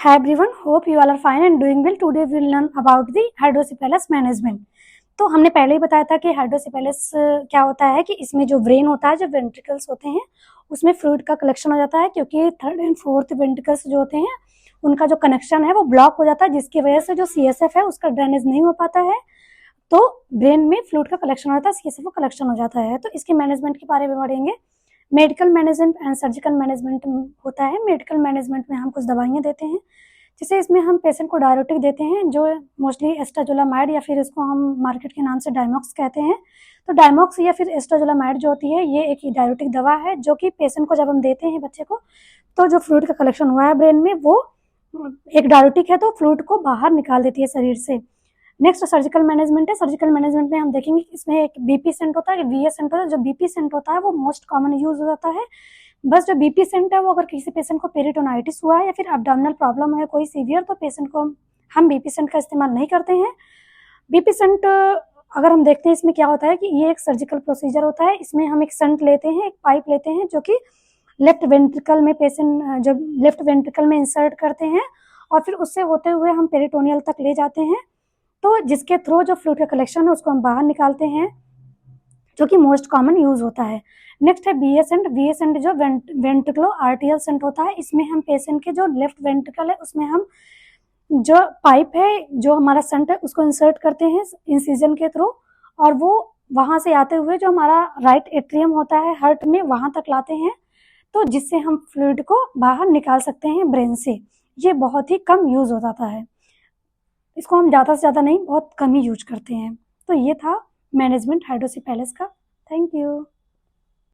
Hi everyone, hope you all are fine and doing well. Today we will learn about the hydrocephalus management. तो हमने पहले ही बताया था कि हाइड्रोसेफेलस क्या होता है कि इसमें जो ब्रेन होता है, जो वेंट्रिकल्स होते हैं, उसमें फ्लूइड का कलेक्शन हो जाता है, क्योंकि थर्ड एंड फोर्थ वेंट्रिकल्स जो होते हैं उनका जो कनेक्शन है वो ब्लॉक हो जाता है, जिसकी वजह से जो CSF है उसका ड्रेनेज नहीं हो पाता है, तो ब्रेन में फ्लूइड का कलेक्शन हो जाता है, CSF का कलेक्शन हो जाता है। तो इसके मैनेजमेंट के बारे में पढ़ेंगे। Medical management and surgical management होता है। मेडिकल मैनेजमेंट में हम कुछ दवाइयाँ देते हैं, जैसे इसमें हम पेशेंट को डायरेटिक देते हैं, जो मोस्टली एस्टाजोलामाइड या फिर इसको हम मार्केट के नाम से डायमॉक्स कहते हैं। तो डायमॉक्स या फिर एस्टाजोलामाइड जो होती है, ये एक डायरेटिक दवा है जो कि पेशेंट को जब हम देते हैं बच्चे को, तो जो फ्लूइड का कलेक्शन हुआ है ब्रेन में वो एक डायरेटिक है, तो फ्लूइड को बाहर निकाल देती है शरीर से। नेक्स्ट सर्जिकल मैनेजमेंट है। सर्जिकल मैनेजमेंट में हम देखेंगे कि इसमें एक BP सेंट होता है, VS सेंट होता है। जो BP सेंट होता है वो मोस्ट कॉमन यूज हो जाता है। बस जो BP सेंट है वो अगर किसी पेशेंट को पेरिटोनाइटिस हुआ है या फिर एब्डोमिनल प्रॉब्लम है कोई सीवियर, तो पेशेंट को हम BP सेंट का इस्तेमाल नहीं करते हैं। BP सेंट अगर हम देखते हैं इसमें क्या होता है कि ये एक सर्जिकल प्रोसीजर होता है। इसमें हम एक सेंट लेते हैं, एक पाइप लेते हैं, जो कि लेफ्ट वेंट्रिकल में पेशेंट जब लेफ्ट वेंट्रिकल में इंसर्ट करते हैं और फिर उससे होते हुए हम पेरिटोनियल तक ले जाते हैं, तो जिसके थ्रू जो फ्लूइड का कलेक्शन है उसको हम बाहर निकालते हैं, जो कि मोस्ट कॉमन यूज होता है। नेक्स्ट है BA सेंट। BA सेंट जो वेंट्रिकुलो आर्टियल सेंट होता है। इसमें हम पेशेंट के जो लेफ्ट वेंट्रिकल है उसमें हम जो पाइप है, जो हमारा सेंट है, उसको इंसर्ट करते हैं इंसिजन के थ्रू, और वो वहां से आते हुए जो हमारा राइट एट्रियम होता है हार्ट में, वहां तक लाते हैं, तो जिससे हम फ्लूइड को बाहर निकाल सकते हैं ब्रेन से। ये बहुत ही कम यूज हो जाता है, इसको हम ज़्यादा से ज़्यादा नहीं, बहुत कम ही यूज करते हैं। तो ये था मैनेजमेंट हाइड्रोसेफेलस का। Thank you.